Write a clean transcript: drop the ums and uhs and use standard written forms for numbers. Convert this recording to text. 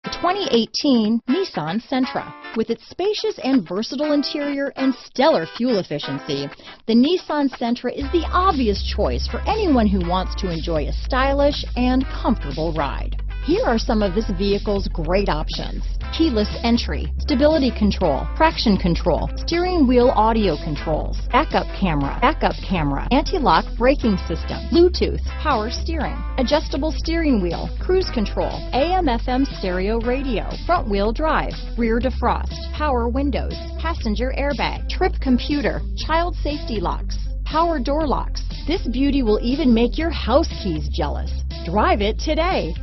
The 2018 Nissan Sentra. With its spacious and versatile interior and stellar fuel efficiency, the Nissan Sentra is the obvious choice for anyone who wants to enjoy a stylish and comfortable ride. Here are some of this vehicle's great options: keyless entry, stability control, traction control, steering wheel audio controls, backup camera, anti-lock braking system, Bluetooth, power steering, adjustable steering wheel, cruise control, AM/FM stereo radio, front wheel drive, rear defrost, power windows, passenger airbag, trip computer, child safety locks, power door locks. This beauty will even make your house keys jealous. Drive it today.